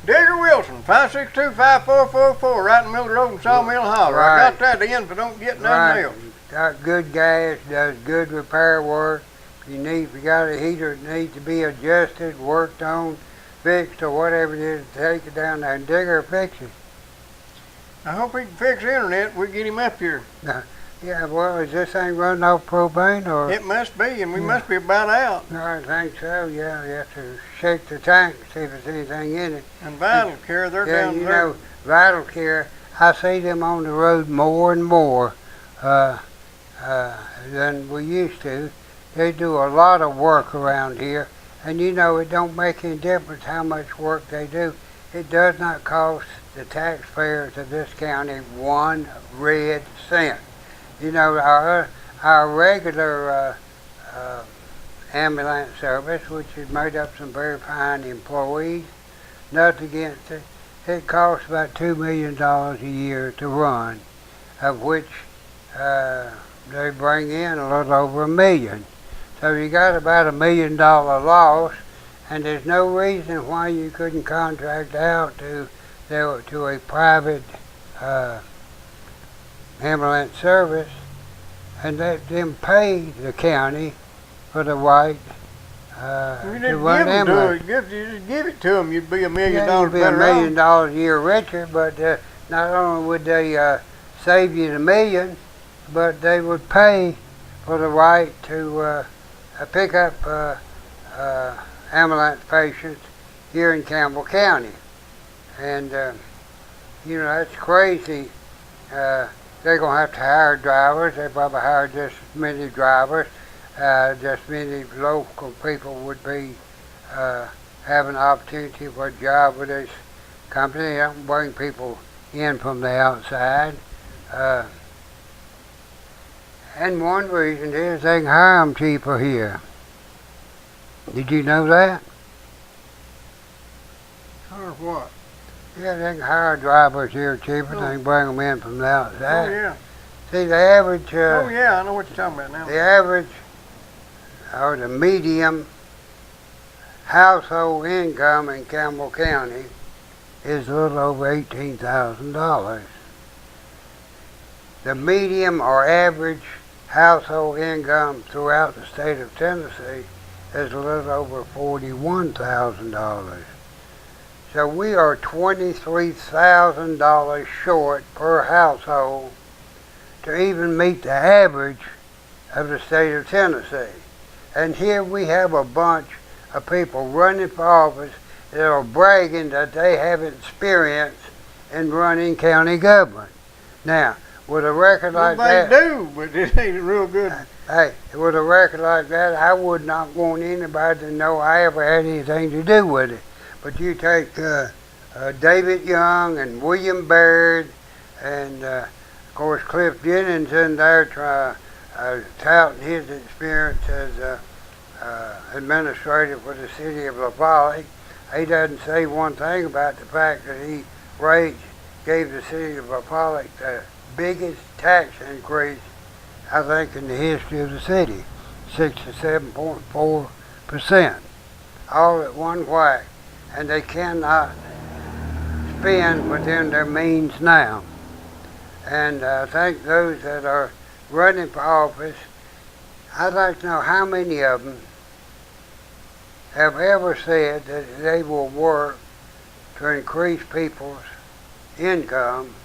Digger Wilson, 562-5444, right in the middle of the road in Sawmill Holler. Right. I got that in, but don't get nothing else. Got good gas, does good repair work. If you got a heater that needs to be adjusted, worked on, fixed, or whatever it is, take it down there and Digger will fix it. I hope he can fix the internet. We get him up here. Yeah, well, is this thing running off propane or? It must be, and we must be about out. I think so, yeah. You have to shake the tank, see if there's anything in it. And Vital Care, they're Yeah, down you there. know, Vital Care, I see them on the road more and more than we used to. They do a lot of work around here, and you know, it don't make any difference how much work they do. It does not cost the taxpayers of this county 1 red cent. You know, our regular ambulance service, which is made up of some very fine employees, nothing against it, it costs about $2 million a year to run, of which they bring in a little over $1 million. So you got about $1 million loss, and there's no reason why you couldn't contract out to a private ambulance service and let them pay the county for the right You to didn't run give them to ambulance. it. You just give it to them, you'd be $1 million Yeah, you'd be $1 better million off. a year richer, but not only would they save you the million, but they would pay for the right to pick up ambulance patients here in Campbell County. And, you know, that's crazy. They're going to have to hire drivers. They probably hire just as many drivers. Just many local people would be having an opportunity for a job with this company. They don't bring people in from the outside. And one reason is they can hire them cheaper here. Did you know that? Or what? Yeah, they can hire drivers here cheaper. They can bring them in from the outside. Oh, yeah. See, the average... Oh, yeah, I know what you're talking about now. The average, or the medium, household income in Campbell County is a little over $18,000. The medium or average household income throughout the state of Tennessee is a little over $41,000. So we are $23,000 short per household to even meet the average of the state of Tennessee. And here we have a bunch of people running for office that are bragging that they have experience in running county government. Now, with a record like that... They do, but it ain't real good. Hey, with a record like that, I would not want anybody to know I ever had anything to do with it. But you take David Young and William Baird and, of course, Cliff Jennings in there touting his experience as administrator for the city of La Follette. He doesn't say one thing about the fact that he gave the city of La Follette the biggest tax increase, I think, in the history of the city, 67.4%, all at one whack. And they cannot spend within their means now. And I think those that are running for office, I'd like to know how many of them have ever said that they will work to increase people's income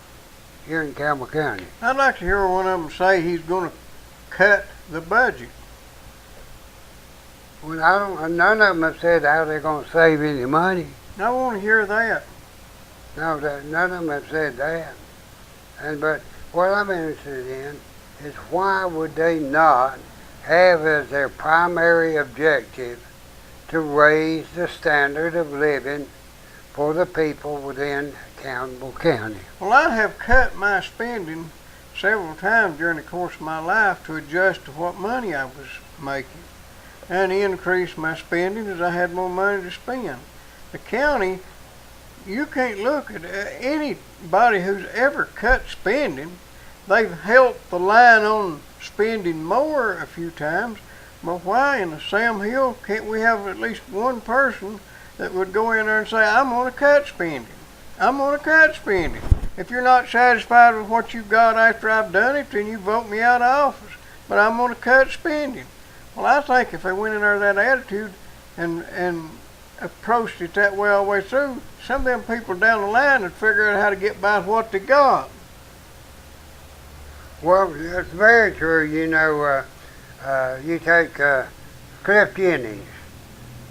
here in Campbell County. I'd like to hear one of them say he's going to cut the budget. Well, none of them have said how they're going to save any money. I want to hear that. No, none of them have said that. But what I'm interested in is why would they not have as their primary objective to raise the standard of living for the people within Campbell County? Well, I have cut my spending several times during the course of my life to adjust to what money I was making, and increased my spending as I had more money to spend. The county, you can't look at anybody who's ever cut spending. They've helped the line on spending more a few times, but why in the Sam Hill can't we have at least one person that would go in there and say, I'm going to cut spending. I'm going to cut spending. If you're not satisfied with what you got after I've done it, then you vote me out of office. But I'm going to cut spending. Well, I think if they went in there with that attitude and approached it that way all the way through, some of them people down the line would figure out how to get by with what they got. Well, that's very true. You know, you take Cliff Jennings.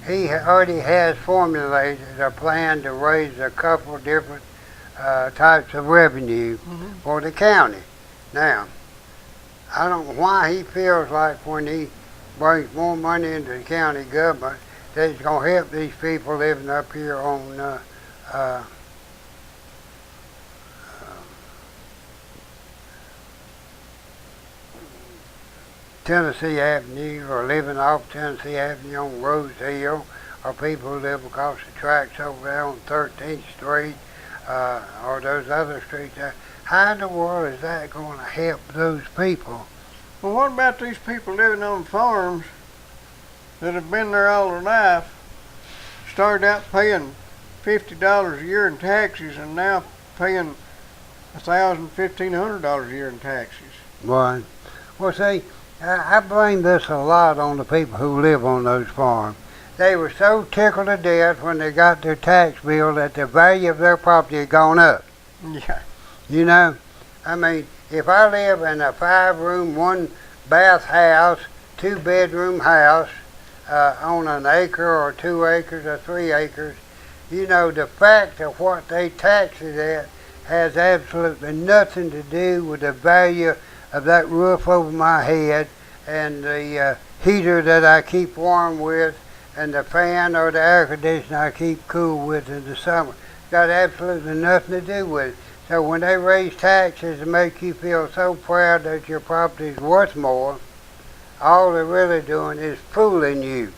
He already has formulated a plan to raise a couple different types of revenue for the county. Now, I don't know why he feels like when he brings more money into the county government that it's going to help these people living up here on Tennessee Avenue, or living off Tennessee Avenue on Rose Hill, or people who live across the tracks over there on 13th Street, or those other streets there. How in the world is that going to help those people? Well, what about these people living on farms that have been there all their life, started out paying $50 a year in taxes and now paying $1,000, $1,500 a year in taxes? Right. Well, see, I blame this a lot on the people who live on those farms. They were so tickled to death when they got their tax bill that the value of their property had gone up. Yeah. You know, I mean, if I live in a 5-room, 1-bath house, 2-bedroom house on an acre or 2 acres or 3 acres, you know, the fact of what they tax it at has absolutely nothing to do with the value of that roof over my head and the heater that I keep warm with and the fan or the air conditioner I keep cool with in the summer. It's got absolutely nothing to do with it. So when they raise taxes and make you feel so proud that your property is worth more, all they're really doing is fooling you.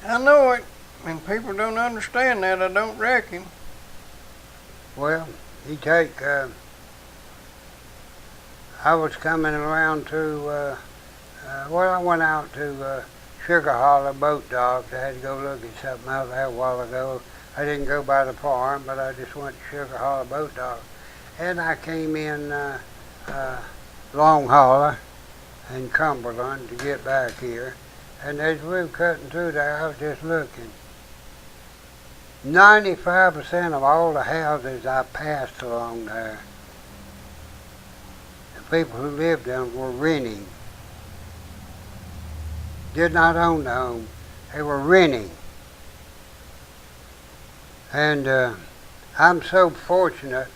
I know it, and people don't understand that, I don't reckon. Well, you take, I was coming around to, I went out to Sugar Hollow Boat Docks. I had to go look at something out there a while ago. I didn't go by the farm, but I just went to Sugar Hollow Boat Docks. And I came in Long Holler and Cumberland to get back here. And as we were cutting through there, I was just looking. 95% of all the houses I passed along there, the people who lived in them were renting. Did not own the home. They were renting. And I'm so fortunate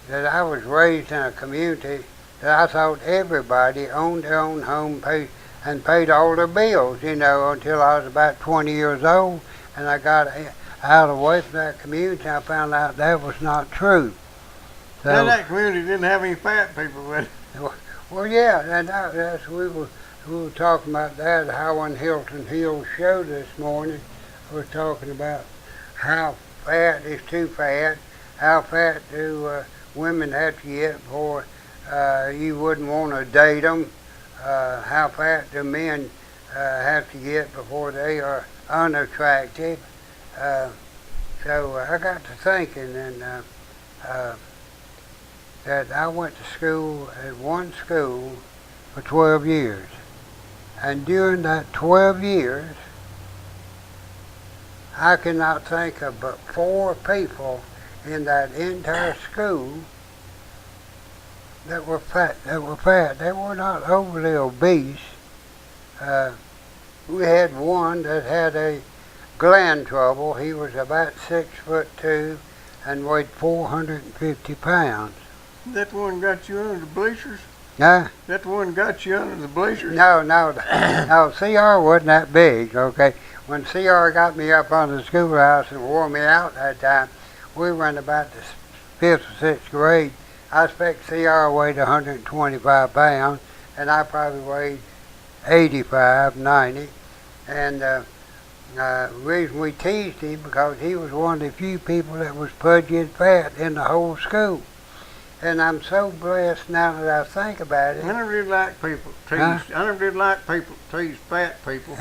that I was raised in a community that I thought everybody owned their own home and paid all their bills, you know, until I was about 20 years old. And I got out away from that community, I found out that was not true. So, And that community didn't have any fat people with it. Well, yeah, and that's we were talking about that. How on Hilton Hill's show this morning, we were talking about how fat is too fat, how fat do women have to get before you wouldn't want to date them, how fat do men have to get before they are unattractive. So I got to thinking, and that I went to school at one school for 12 years. And during that 12 years, I cannot think of but 4 people in that entire school that were fat. They were not overly obese. We had one that had a gland trouble. He was about 6'2" and weighed 450 pounds. That one got you under the bleachers? Huh? That one got you under the bleachers? No, CR wasn't that big, okay? When CR got me up on the schoolhouse and wore me out that time, we were in about the 5th or 6th grade. I expect CR weighed 125 pounds, and I probably weighed 85, 90. And the reason we teased him because he was one of the few people that was pudgy and fat in the whole school. And I'm so blessed now that I think about it. I never did like people tease. I never did like people tease fat people.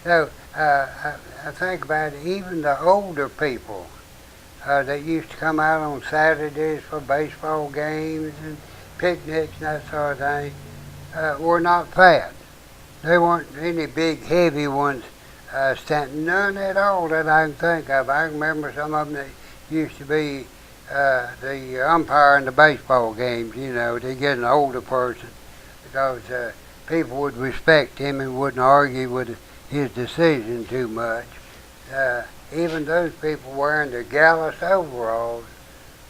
So I think about it, even the older people that used to come out on Saturdays for baseball games and picnics and that sort of thing were not fat. There weren't any big heavy ones standing, none at all that I can think of. I remember some of them that used to be the umpire in the baseball games, you know, to get an older person because people would respect him and wouldn't argue with his decision too much. Even those people wearing the Gallus overalls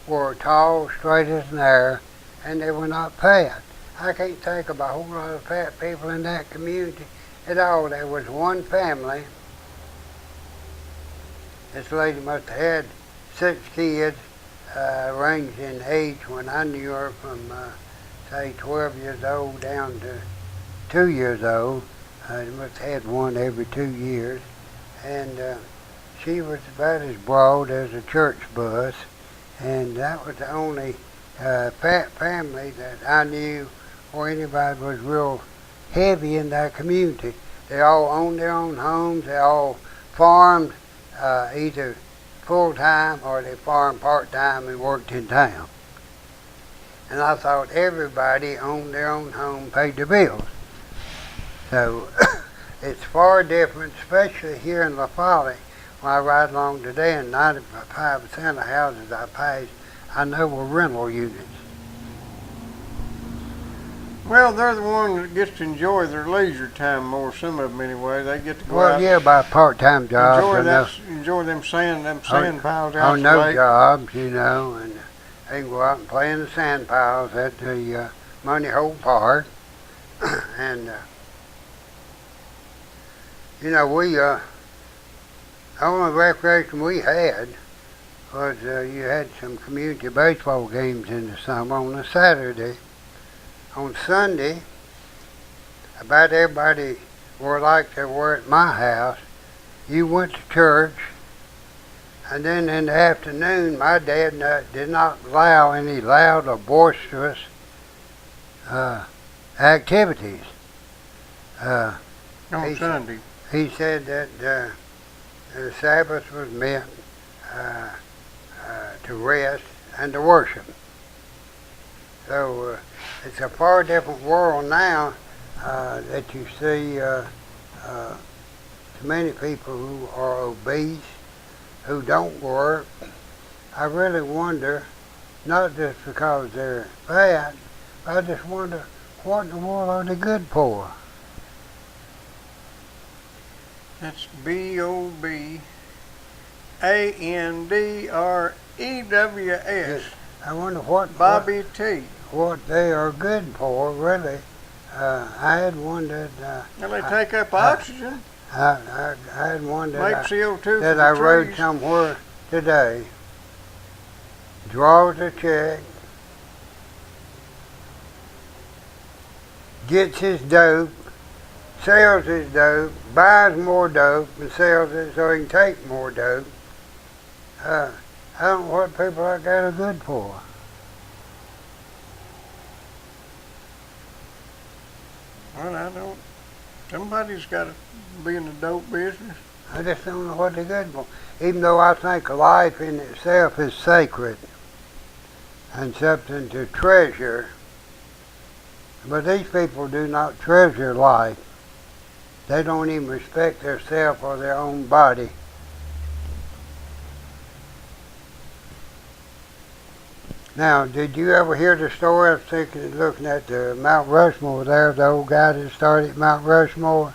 were tall, straight as an arrow, and they were not fat. I can't think of a whole lot of fat people in that community at all. There was one family. This lady must have had 6 kids, ranged in age when I knew her from, say, 12 years old down to 2 years old. They must have had one every 2 years. And she was about as broad as a church bus. And that was the only fat family that I knew or anybody was real heavy in that community. They all owned their own homes. They all farmed either full-time or they farmed part-time and worked in town. And I thought everybody owned their own home, paid their bills. So it's far different, especially here in La Follette. When I ride along today, and 95% of houses I pass, I know were rental units. Well, they're the ones that gets to enjoy their leisure time more. Some of them, anyway. They get to go Well, out. yeah, by part-time jobs. Enjoy them sand piles out on the no lake. jobs, you know, and they can go out and play in the sand piles at the Money Hole Park. And you know, the only recreation we had was you had some community baseball games in the summer on a Saturday. On Sunday, about everybody were like they were at my house. You went to church, and then in the afternoon, my dad did not allow any loud or boisterous activities. On Sunday. He said that the Sabbath was meant to rest and to worship. So it's a far different world now that you see too many people who are obese, who don't work. I really wonder, not just because they're fat, I just wonder what in the world are they good for? That's BOBANDREWS. I wonder what Bobby T. What they are good for, really. I had wondered. Well, they take up oxygen. I had wondered Make CO2 that for I the rode trees. somewhere today. Draws a check, gets his dope, sells his dope, buys more dope, and sells it so he can take more dope. I don't know what people like that are good for. Well, I don't. Somebody's got to be in the dope business. I just don't know what they're good for. Even though I think life in itself is sacred and something to treasure, but these people do not treasure life. They don't even respect themselves or their own body. Now, did you ever hear the story? I was thinking, looking at the Mount Rushmore there, the old guy that started Mount Rushmore.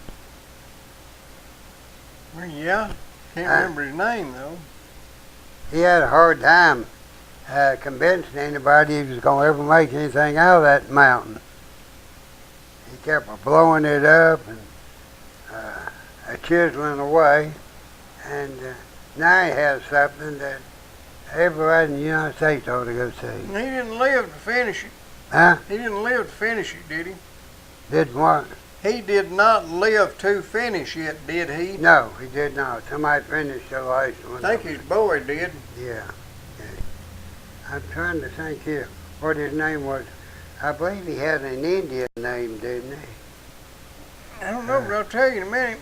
Well, yeah. Can't remember his name, though. He had a hard time convincing anybody he was going to ever make anything out of that mountain. He kept blowing it up and chiseling away. And now he has something that everybody in the United States ought to go see. He didn't live to finish it. Huh? He didn't live to finish it, did he? Did what? He did not live to finish it, did he? No, he did not. Somebody finished the last one. I think his boy did. Yeah. I'm trying to think here what his name was. I believe he had an Indian name, didn't he? I don't know, but I'll tell you in a minute.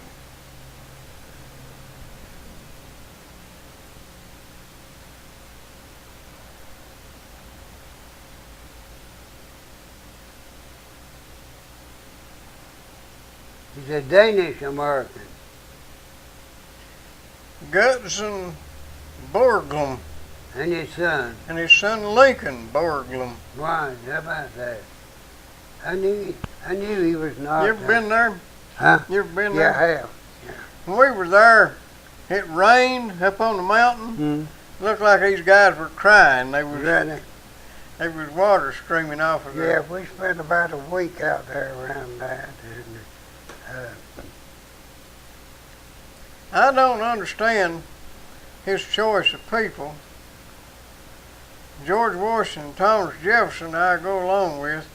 He's a Danish American. Gutzon Borglum. And his son. And his son Lincoln Borglum. Right, how about that? I knew he was not. You ever been there? Huh? You ever been Yeah, there? I have. When we were there, it rained up on the mountain. Mm-hmm. Looked like these guys were crying. There Really? was water streaming off of Yeah, there. we spent about a week out there around that. And, I don't understand his choice of people. George Washington and Thomas Jefferson I go along with.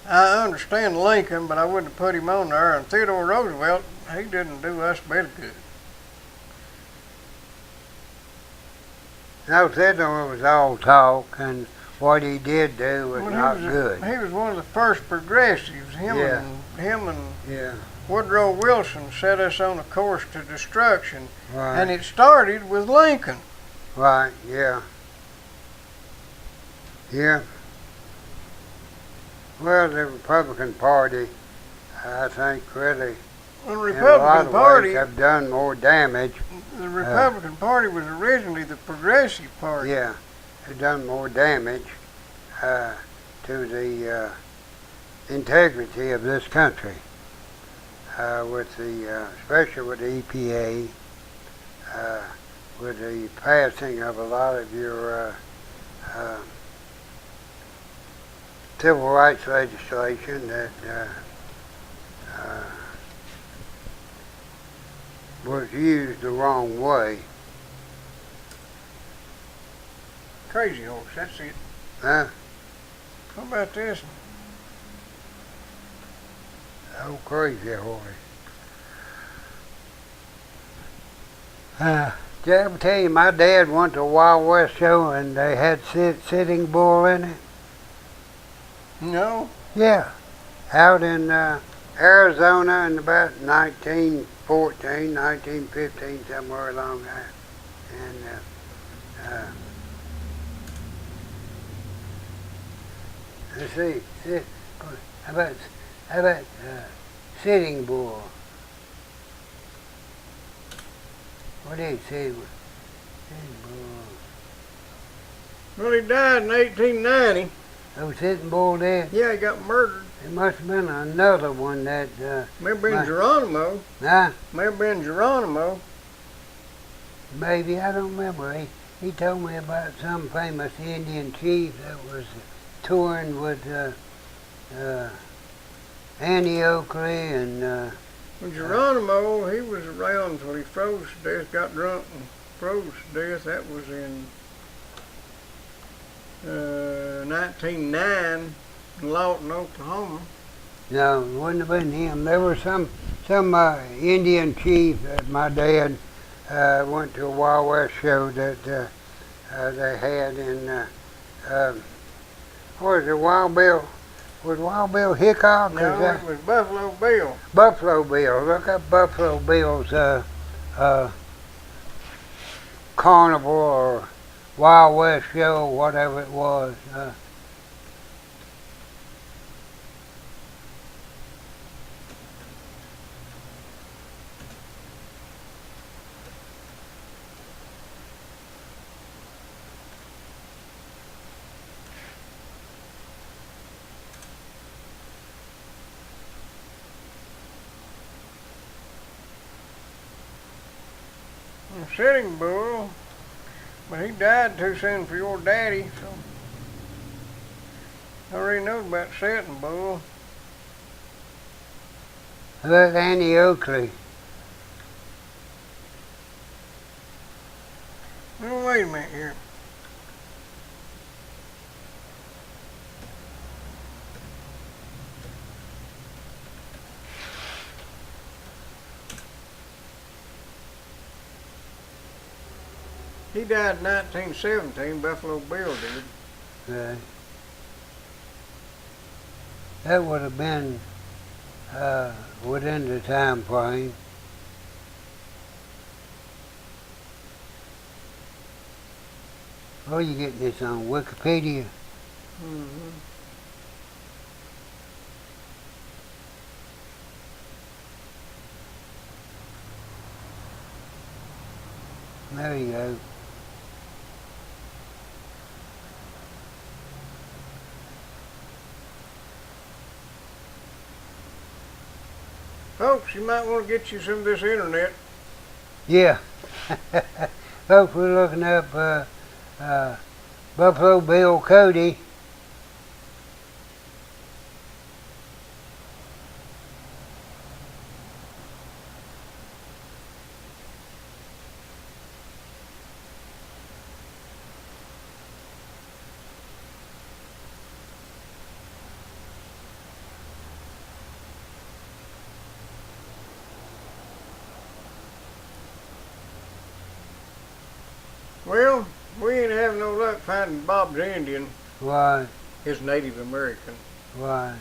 I understand Lincoln, but I wouldn't have put him on there. And Theodore Roosevelt, he didn't do us a bit of good. no, Theodore was all talk, and what he did do was not good. He was one of the first progressives. Him Yeah. and Yeah, Woodrow Wilson set us on a course to destruction. right. And it started with Lincoln. Right, yeah. Yeah. Well, the Republican Party, I think, really, The in a lot Republican of Party, ways, have done more damage. the Republican Party was originally the Progressive Party. Yeah, have done more damage to the integrity of this country, with the, especially with the EPA, with the passing of a lot of your civil rights legislation that was used the wrong way. Crazy Horse, that's it. Huh? How about this? Oh, crazy horse. Did I ever tell you my dad went to a Wild West show and they had Sitting Bull in it? No. Yeah. Out in Arizona in about 1914, 1915, somewhere along there. And let's see. How about Sitting Bull? What did he say? Sitting Bull. Well, he died in 1890. Oh, Sitting Bull dead? Yeah, he got murdered. There must have been another one that. May have been Geronimo. Huh? May have been Geronimo. Maybe, I don't remember. He told me about some famous Indian chief that was touring with Annie Oakley and. Well, Geronimo, he was around until he froze to death, got drunk and froze to death. That was in 1909 in Lawton, Oklahoma. No, it wouldn't have been him. There was some Indian chief that my dad went to a Wild West show that they had in, what was it, Wild Bill? Was Wild Bill Hickok? No, it was Buffalo Bill. Buffalo Bill. Look up Buffalo Bill's carnival or Wild West show, whatever it was. Sitting Bull, but he died too soon for your daddy, so I already know about Sitting Bull. How about Annie Oakley? Well, wait a minute here. He died in 1917, Buffalo Bill did. That would have been within the time frame. Oh, you getting this on Wikipedia? Mm-hmm. There you go. Folks, you might want to get you some of this internet. Yeah. Folks, we're looking up Buffalo Bill Cody. Well, we ain't having no luck finding Bob's Indian, Why? his Native American. Why?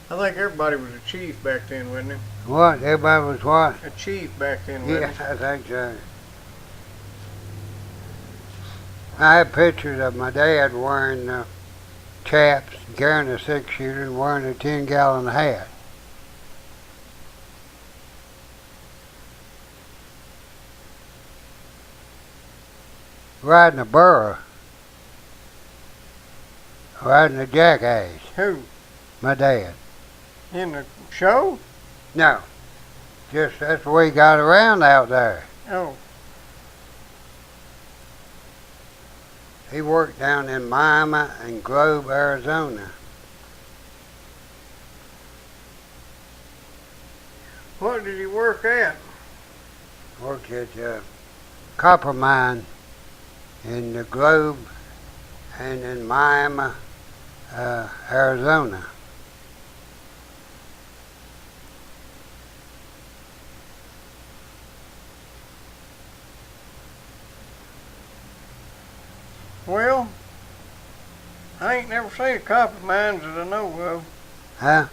I think everybody was a chief back then, wasn't he? What? Everybody was what? A chief back then, Yeah, wasn't he? I think so. I have pictures of my dad wearing chaps, carrying a 6-shooter, and wearing a 10-gallon hat. Riding a burro. Riding a jackass. Who? My dad. In the show? No. Just that's the way he got around out there. Oh, He worked down in Miami and Globe, Arizona. what did he work at? Worked at a copper mine in the Globe and in Miami, Arizona. Well, I ain't never seen a copper mine that I know of. Huh?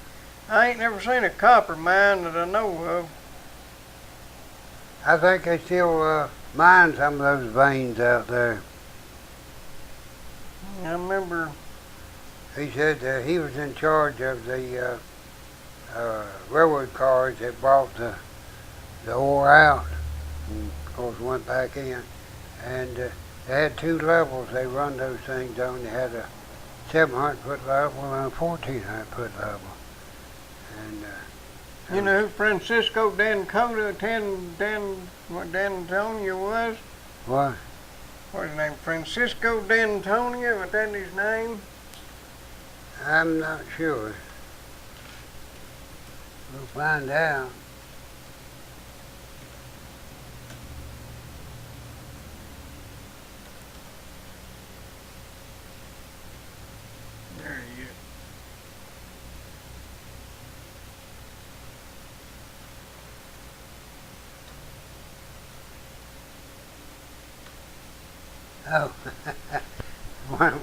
I ain't never seen a copper mine that I know of. I think they still mine some of those veins out there. I remember. He said he was in charge of the railroad cars that brought the ore out and of course went back in. And they had 2 levels they run those things on. They had a 700-foot level and a 1,400-foot level. And You know who Francisco D'Antonio was? what? What's his name? Francisco D'Antonio, was that his name? I'm not sure. We'll find out. There he is. Oh,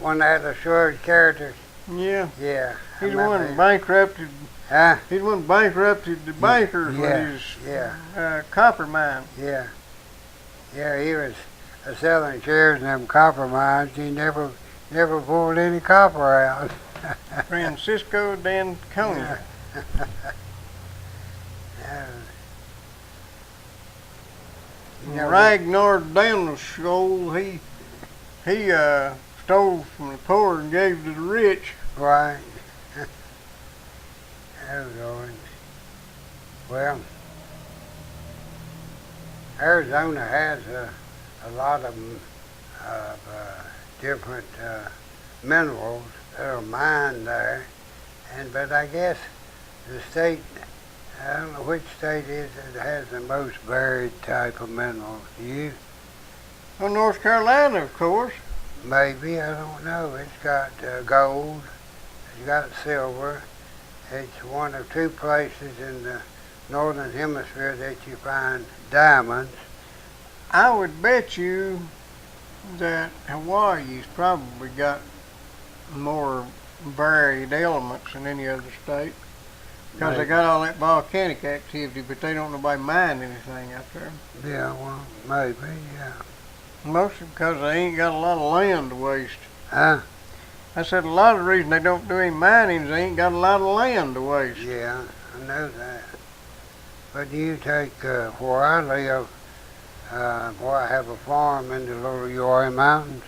one that had the short characters. Yeah. Yeah. I He's the one remember that him. bankrupted. Huh? He's the one that bankrupted the bankers Yeah, with his yeah. copper mine. Yeah. Yeah, he was selling shares in them copper mines. He never pulled any copper out. Francisco D'Antonio. Yeah. Ragnar Danielschool, he stole from the poor and gave to the rich. Right. Oh, Lord. Well, Arizona has a lot of different minerals that are mined there, but I guess the state, I don't know which state is it that has the most varied type of minerals. You? Well, North Carolina, of course. Maybe, I don't know. It's got gold, it's got silver. It's one of 2 places in the northern hemisphere that you find diamonds. I would bet you that Hawaii's probably got more varied elements than any other state. Because they got all that volcanic activity, but they don't nobody mine anything out there. Yeah, well, maybe, yeah. Mostly because they ain't got a lot of land to waste. Huh? I said a lot of the reason they don't do any mining is they ain't got a lot of land to waste. Yeah, I know that. But you take where I live, where I have a farm in the little Uray Mountains.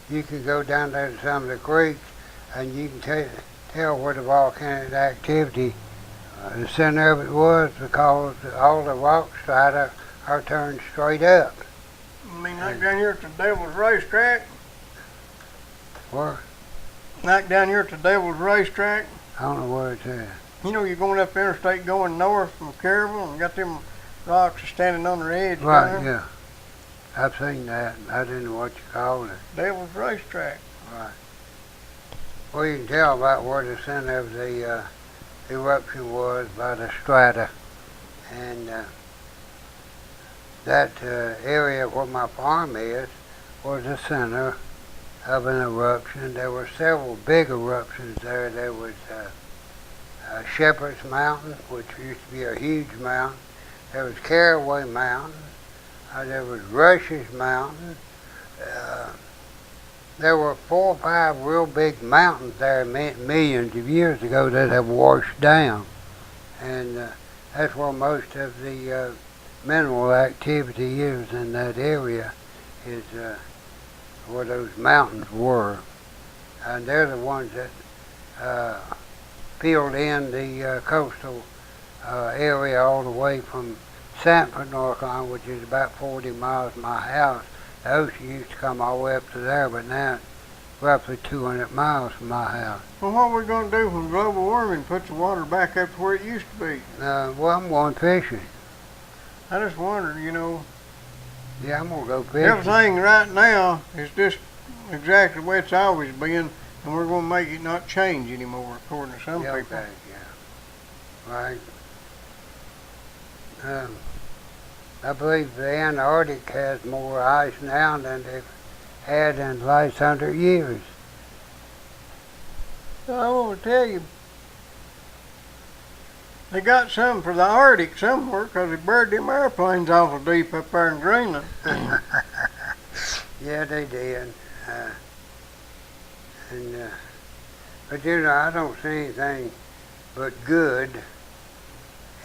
You can go down there to some of the creeks and you can tell where the volcanic activity, the center of it was, because all the rock strata are turned straight up. I mean, like down here at the Devil's Racetrack? Where? Like down here at the Devil's Racetrack? I don't know where it's at. You know, you're going up the interstate going north from Caryville and got them rocks standing on their edge. Right, yeah. I've seen that. I didn't know what you called it. Devil's Racetrack. Right. Well, you can tell about where the center of the eruption was by the strata. And that area where my farm is was the center of an eruption. There were several big eruptions there. There was Shepherd's Mountain, which used to be a huge mountain. There was Caraway Mountain. There was Rush's Mountain. There were 4 or 5 real big mountains there millions of years ago that have washed down. And that's where most of the mineral activity is in that area, is where those mountains were. And they're the ones that filled in the coastal area all the way from Sanford, North Carolina, which is about 40 miles from my house. The ocean used to come all the way up to there, but now it's roughly 200 miles from my house. Well, what are we going to do when global warming puts the water back up to where it used to be? Well, I'm going fishing. I just wondered, you know. Yeah, I'm going to go fishing. Everything right now is just exactly the way it's always been, and we're going to make it not change anymore, according to some people. Okay, yeah. Right. I believe the Antarctic has more ice now than they've had in the last 100 years. I want to tell you, they got some for the Arctic somewhere because they buried them airplanes awful deep up there in Greenland. Yeah, they did. But you know, I don't see anything but good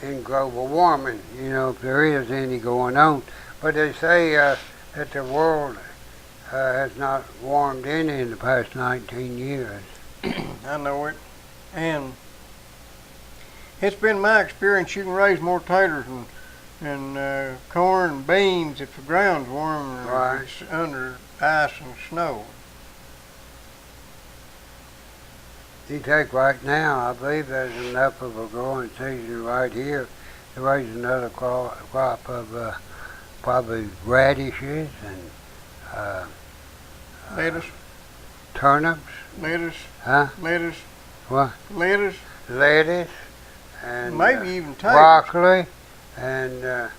in global warming, you know, if there is any going on. But they say that the world has not warmed any in the past 19 years. I know it. And it's been my experience you can raise more taters and corn and beans if the ground's warm than Right. it's under ice and snow. You take right now, I believe there's enough of a growing season right here to raise another crop of probably radishes and Lettuce, turnips. lettuce, Huh? lettuce, What? lettuce, Lettuce and maybe even taters. broccoli. And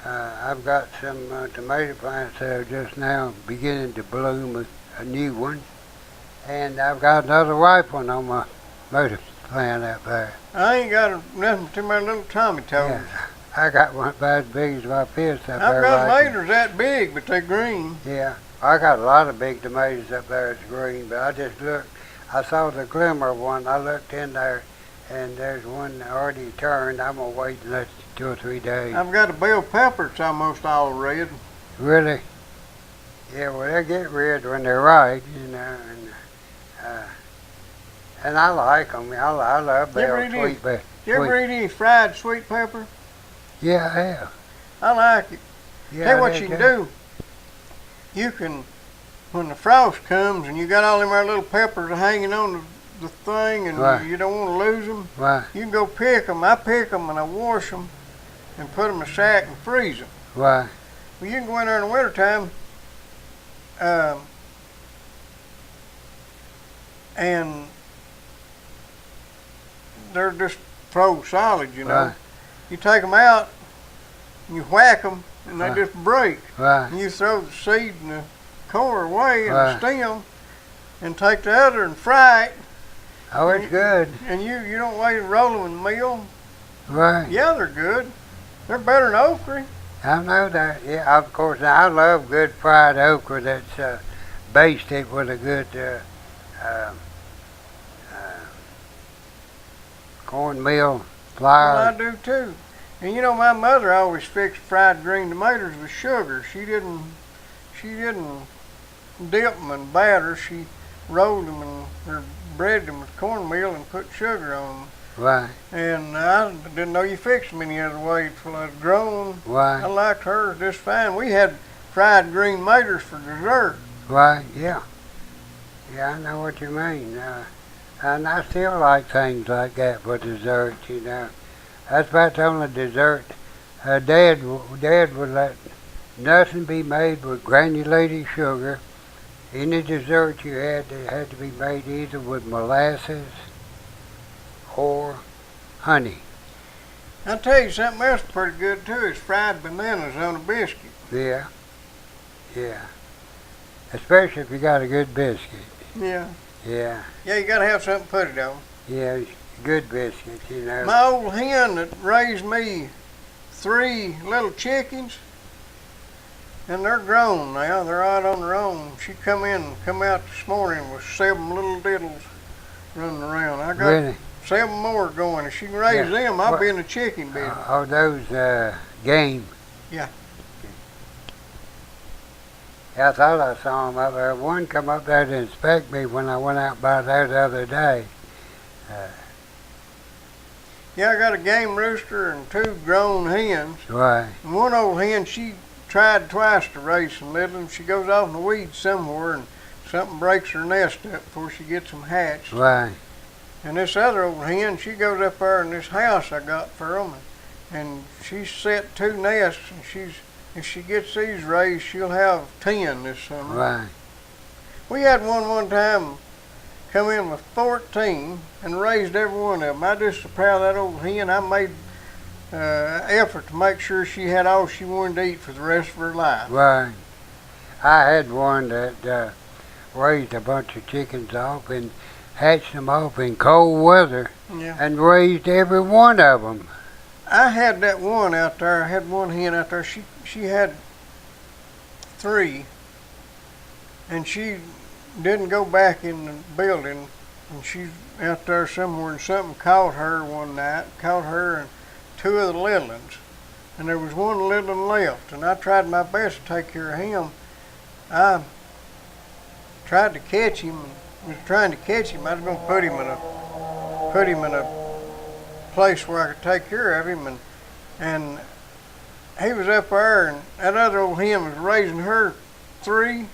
I've got some tomato plants that are just now beginning to bloom, a new one. And I've got another ripe one on my motor plant up there. I ain't got nothing to my little Tommy toes. Yeah, I got one about as big as my fist up I've there. got right tomatoes that big, but they're green. Yeah, I got a lot of big tomatoes up there that's green, but I just looked, I saw the glimmer of one, I looked in there, and there's one already turned. I'm gonna wait another 2 or 3 days. I've got a bell pepper that's almost all red. Really? Yeah, well, they get red when they're ripe, you know, and I like them. I love bell sweet pepper. You ever eat any fried sweet pepper? Yeah, I have. I like it. Yeah, Tell you what they you can do. You can, when the frost comes and you got all them there little peppers hanging on the thing and Right. you don't want to lose them, Right, you can go pick them. I pick them and I wash them and put them in a sack and freeze them. right, Well, you can go in there in the wintertime and they're just froze solid, you know. right, You take them out and you whack them and they Right. just break. right. And you throw the seed and the core away and Right. the stem and take the other and fry it. Oh, it's good. And you don't wait to roll them in meal. Right. Yeah, they're good. They're better than okra. I know that. Yeah, of course. I love good fried okra that's basted with a good cornmeal Well, I flour. do too. And you know, my mother always fixed fried green tomatoes with sugar. She didn't dip them in batter. She rolled them and or breaded them with cornmeal and put sugar on them. Right. And I didn't know you fixed them any other way until I was grown. Right. I liked hers just fine. We had fried green tomatoes for dessert. Right. Yeah. Yeah, I know what you mean. And I still like things like that for dessert, you know. That's about the only dessert. Dad would let nothing be made with granulated sugar. Any dessert you had, it had to be made either with molasses or honey. I'll tell you something else pretty good too is fried bananas on a biscuit. Yeah. Yeah. Especially if you got a good biscuit. Yeah. Yeah. Yeah, you gotta have something to put it on. Yeah, good biscuit, you know. My old hen that raised me 3 little chickens, and they're grown now. They're out on their own. She come out this morning with 7 little diddles running around. I got Really? 7 more going. If she can raise them, I'll be in the chicken business. Oh, those game. Yeah. Yeah, I thought I saw them up there. One come up there to inspect me when I went out by there the other day. Yeah, I got a game rooster and 2 grown hens. Right. And one old hen, she tried twice to raise some little ones. She goes off in the weeds somewhere and something breaks her nest up before she gets them hatched. Right. And this other old hen, she goes up there in this house I got for them, and she's set 2 nests, and if she gets these raised, she'll have 10 this summer. Right. We had one time come in with 14 and raised every one of them. I just so proud of that old hen. I made effort to make sure she had all she wanted to eat for the rest of her life. Right. I had one that raised a bunch of chickens off and hatched them off in cold weather. Yeah. And raised every one of them. I had that one out there. I had one hen out there. She had 3, and she didn't go back in the building, and she's out there somewhere, and something caught her one night, caught her and 2 of the little ones, and there was 1 little one left, and I tried my best to take care of him. I tried to catch him, was trying to catch him. I was going to put him in a place where I could take care of him, and he was up there, and that other old hen was raising her 3,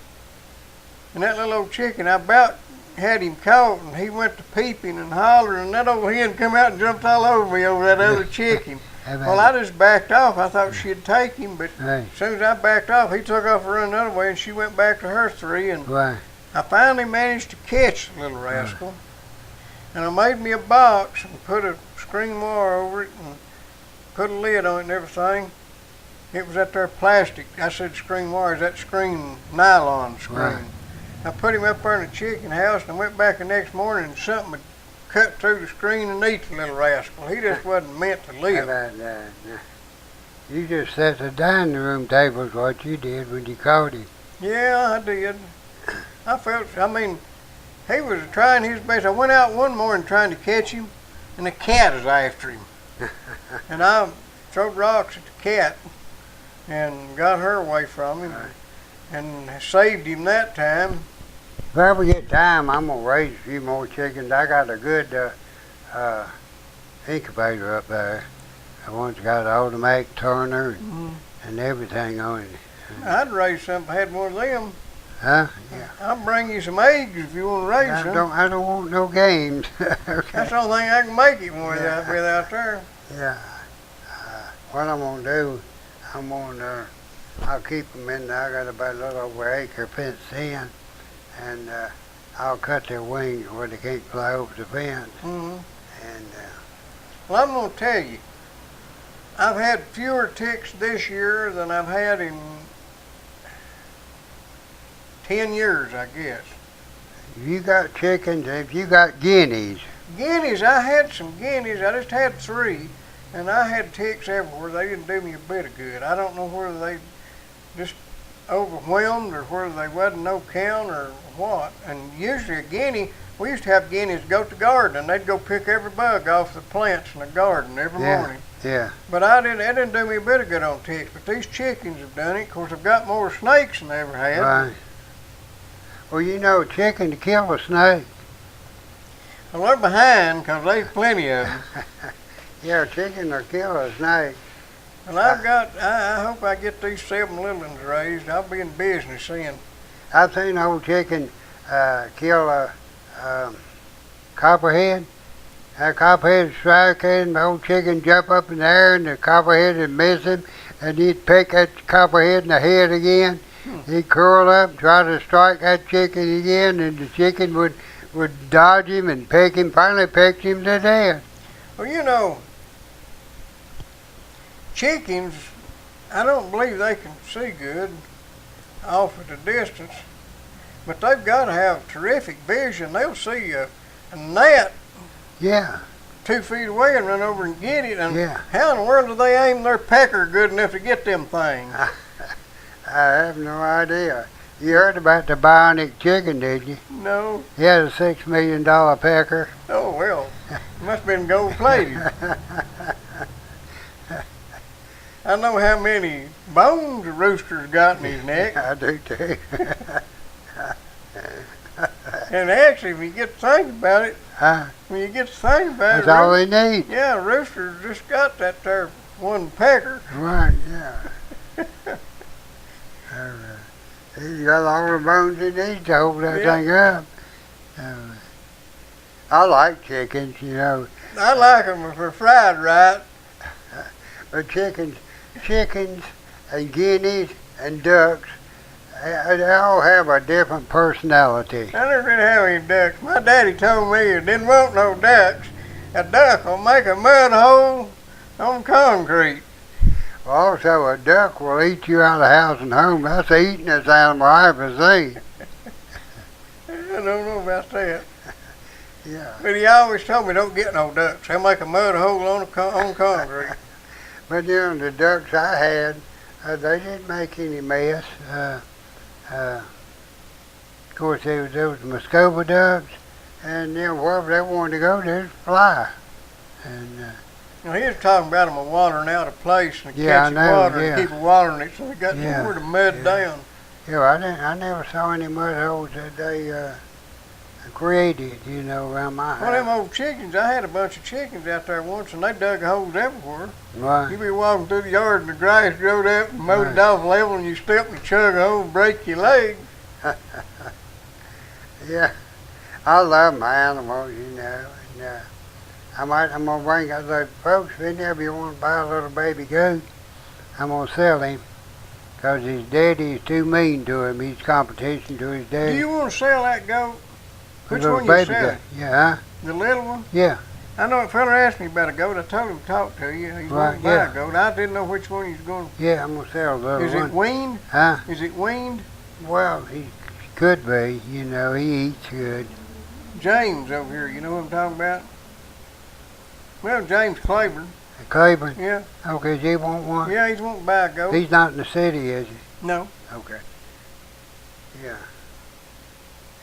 and that little old chicken, I about had him caught, and he went to peeping and hollering, and that old hen come out and jumped all over me over that other chicken. Well, I just backed off. I thought she'd take him, but as soon as I backed off, he took off and run another way, and she went back to her 3, and I finally managed to catch the little rascal. And I made me a box and put a screen wire over it and put a lid on it and everything. It was that there plastic. I said screen wire, that screen nylon screen. Right. I put him up there in the chicken house and went back the next morning and something had cut through the screen and eat the little rascal. He just wasn't meant to live. You just set the dining room table is what you did when you caught him. Yeah, I did. He was trying his best. I went out one morning trying to catch him, and the cat was after him. And I threw rocks at the cat and got her away from him and saved him that time. If I ever get time, I'm going to raise a few more chickens. I got a good incubator up there. The one's got an automatic turner and everything on it. I'd raise some if I had one of them. Huh? Yeah. I'll bring you some eggs if you want to raise some. I don't want no games. Okay. That's the only thing I can make it with out there. Yeah. What I'm going to do, I'll keep them in there. I got about a little over an acre fenced in, and I'll cut their wings where they can't fly over the fence. Mm-hmm. And well, I'm going to tell you, I've had fewer ticks this year than I've had in 10 years, I guess. If you got chickens, if you got guineas. Guineas, I had some guineas. I just had 3, and I had ticks everywhere. They didn't do me a bit of good. I don't know whether they just overwhelmed or whether they wasn't no count or what. And usually a guinea, we used to have guineas go to the garden, and they'd go pick every bug off the plants in the garden every morning. Yeah. But it didn't do me a bit of good on ticks. But these chickens have done it. Of course, I've got more snakes than I ever had. Right. Well, you know, a chicken to kill a snake. Well, they're behind because there's plenty of them. Yeah, a chicken will kill a snake. Well, I hope I get these 7 little ones raised. I'll be in business then. I've seen an old chicken kill a copperhead. That copperhead strike and the old chicken jump up in the air and the copperhead would miss him and he'd pick that copperhead in the head again. He'd curl up, try to strike that chicken again, and the chicken would dodge him and pick him, finally picked him to death. Well, you know, chickens, I don't believe they can see good off at a distance, but they've got to have terrific vision. They'll see a gnat Yeah. 2 feet away and run over and get it. And Yeah. how in the world do they aim their pecker good enough to get them things? I have no idea. You heard about the bionic chicken, did you? No. He had a $6 million pecker. Oh, well, must have been gold plated. I know how many bones a rooster's got in his neck. I do too. And actually, if you get to think about it, when you get to think about it, That's all they need. yeah, a rooster's just got that there one pecker. Right, yeah. He's got all the bones he needs to hold that thing up. I like chickens, you know. I like them if they're fried right. But chickens and guineas and ducks, they all have a different personality. I never did have any ducks. My daddy told me he didn't want no ducks. A duck will make a mud hole on concrete. Also, a duck will eat you out of house and home. That's the eatingest animal I've ever seen. I don't know about that. Yeah. But he always told me don't get no ducks. They'll make a mud hole on concrete. But you know, the ducks I had, they didn't make any mess. Of course, there was Muscova ducks, and you know, wherever they wanted to go, they'd fly. And Now, he was talking about them watering out a place and Yeah, I catching know, water yeah. and keep watering it so they got Yeah, somewhere to mud yeah. down. you know, I never saw any mud holes that they created, you know, around my Well, them house. old chickens, I had a bunch of chickens out there once and they dug holes everywhere. Right. You be walking through the yard and the grass growed up and mowed it off level and you step and chug a hole and break your leg. Yeah, I love my animals, you know. And, I'm gonna bring out the folks. If any of you want to buy a little baby goat, I'm gonna sell him, 'cause his daddy's too mean to him. He's competition to his Do daddy. you want to sell that goat? A Which little one you baby selling? goat. Yeah, huh? The little one? Yeah. I know a fella asked me about a goat. I told him to talk to you. He Right, wanted to buy yeah. a goat. I didn't know which one he's going Yeah, I'm gonna sell the to. little Is one. it weaned? Huh? Is it weaned? Well, he could be. You know, he eats good. James over here, you know what I'm talking about? Well, James Claiborne. Claiborne. Yeah. Okay, does he want one? Yeah, he's wanting to buy a goat. He's not in the city, is he? No. Okay. Yeah.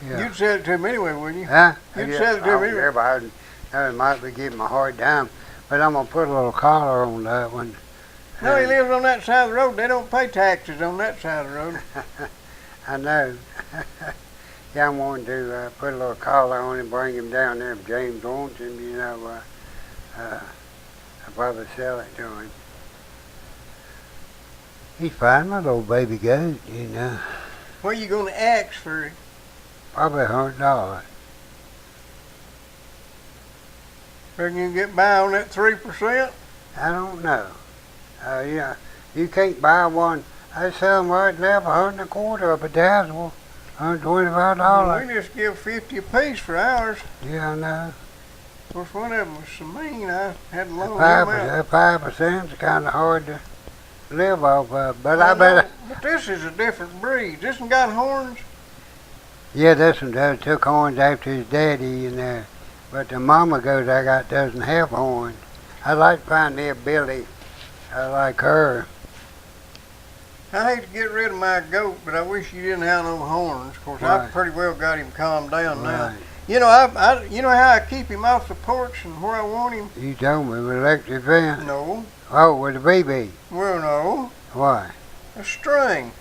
Yeah. You'd sell it to him anyway, wouldn't you? Huh? You'd Yeah, sell it to I don't him care about it. It might be giving him a hard time, but I'm gonna put a little collar on that one. No, he lives on that side of the road. They don't pay taxes on that side of the road. I know. Yeah, I'm wanting to put a little collar on him, bring him down there if James wants him. You know, I'll probably sell it to him. He's fine, my little baby goat. You know, What are you going to ask for it? probably $100. Reckon you can get by on that 3%? I don't know. Yeah, you can't buy one. I sell them right now for $125 up at Dazzle. $125. We just give 50 apiece for ours. Yeah, I know. Of course, one of them was so mean, I had to loan him That out. 5% is kind of hard to live off of. But I know, bet. But this is a different breed. This one got horns. Yeah, this one took horns after his daddy, and but the mama goat I got doesn't have horns. I'd like to find me a Billy like her. I hate to get rid of my goat, but I wish he didn't have no horns. Of course, I've Right. pretty well got him calmed down now. Right. You know, you know how I keep him off the porch and where I want him? You told me with electric fence. No. Oh, with a BB. Well, no. Why? A string.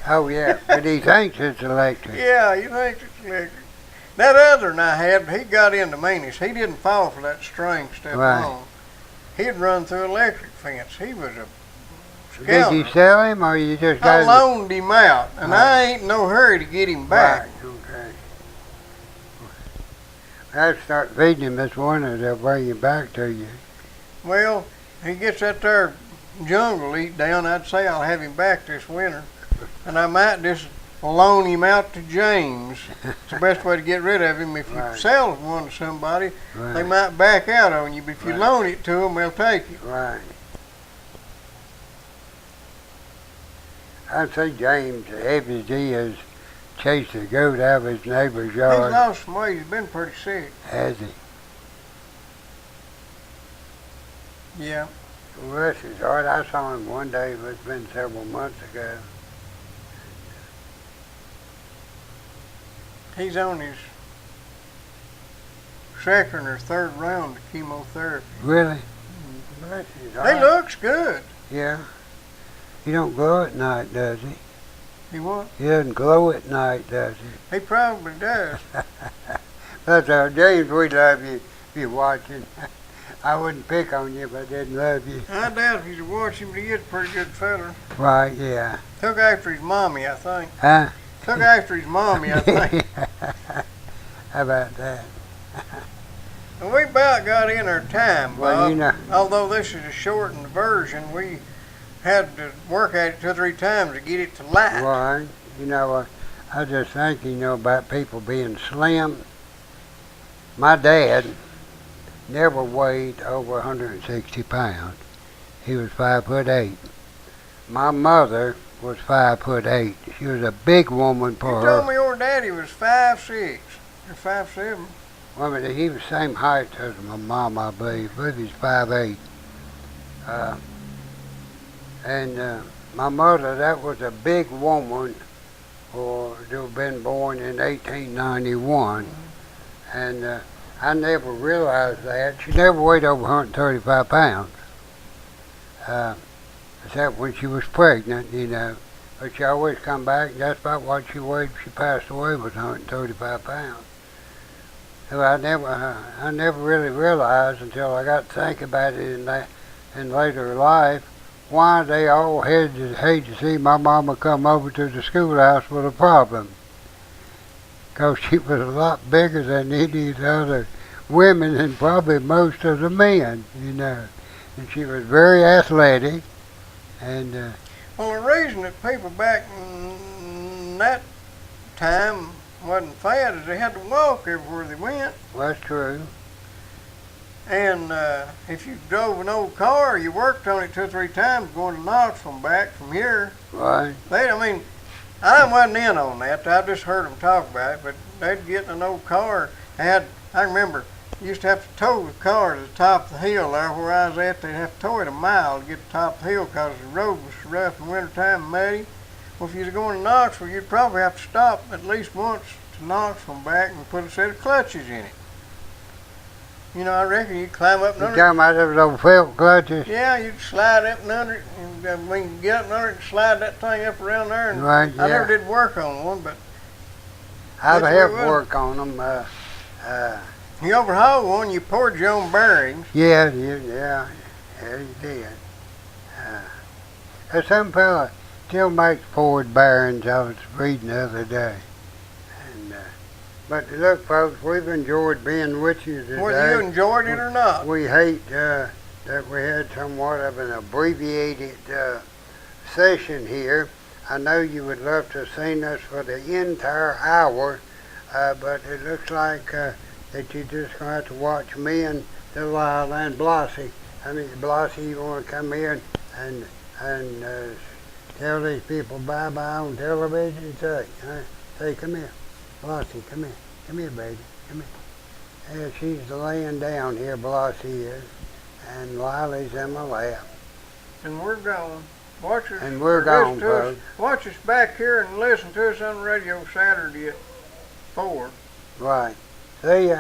Oh, yeah, but he thinks it's electric. Yeah, you think it's electric. That other one I had, he got into meanness. He didn't fall for that string stuff Right. long. He'd run through electric fence. He was a Did you scoundrel. sell him, or you just got I him? loaned him out, and Oh. I ain't in no hurry to get him back. Right, okay. I'll start feeding him this winter. They'll bring him back to you. Well, he gets that there jungle eat down. I'd say I'll have him back this winter, and I might just loan him out to James. It's the best way to get rid of him. If you Right. sell one to somebody, they Right, might back out on you, but if you Right. loan it to them, they'll take it. right. I see James, heavy as he is, chased a goat out of his neighbor's He's yard. lost some weight. He's been pretty sick. Has he? Yeah. Bless his heart. I saw him one day, but it's been several months ago. He's on his second or third round of chemotherapy. Really? Bless his heart. He looks good. Yeah. He don't glow at night, does he? He what? He doesn't glow at night, does he? He probably does. That's James, we love you if you're watching. I wouldn't pick on you if I didn't love you. I doubt if you watch him, but he is a pretty good fella. Right, yeah. Took after his mommy, I think. Huh? Took after his mommy, I think. How about that? And we about got in our time, Bob. Well, you know. Although this is a shortened version, we had to work at it 2 or 3 times to get it to light. Right. You know, I just think, about people being slim. My dad never weighed over 160 pounds. He was 5'8". My mother was 5'8". She was a big woman You for told her. me your daddy was 5'6". You're 5'7". Well, but he was the same height as my mom, I believe. I believe he's 5'8". My mother, that was a big woman to have been born in 1891. And I never realized that. She never weighed over 135 pounds. Except when she was pregnant, But she always come back, and that's about what she weighed. She passed away was 135 pounds. So I never really realized until I got to think about it in later life, why they all hate to see my mama come over to the schoolhouse with a problem. Because she was a lot bigger than any of the other women and probably most of the men, And she was very athletic. And Well, the reason that people back in that time wasn't fat is they had to walk everywhere they went. well, that's true. And if you drove an old car, you worked on it 2 or 3 times going to Knoxville and back from here. Right. I wasn't in on that. I just heard them talk about it, but they'd get in an old car. I remember, used to have to tow the car to the top of the hill there where I was at. They'd have to tow it a mile to get to the top of the hill because the road was rough in wintertime and muddy. Well, if you was going to Knoxville, you'd probably have to stop at least once to Knoxville and back and put a set of clutches in it. I reckon you'd climb up and You under talking about those old felt clutches? Yeah, you'd slide up and under it, and we can get up and under it and slide that thing up around there. And Right, I never yeah. did work on one, but I've Yes, we helped would. work on them. you overhauled one, you poured your own bearings. Yeah, you did. There's some fella still makes Ford bearings. I was reading the other day. But look, folks, we've enjoyed being with you today. Whether you enjoyed it or not. We hate that we had somewhat of an abbreviated session here. I know you would love to have seen us for the entire hour, but it looks like that you're just going to have to watch me and Delilah and Blossie. Blossie, you want to come here and tell these people bye-bye on television? Say, come here. Blossie, come here. Come here, baby. Come here. Yeah, she's laying down here, Blossie is. And Lily's in my lap. And we're gone. Watch us. And we're listen gone, to us- folks. Watch us back here and listen to us on the radio Saturday at 4. Right. They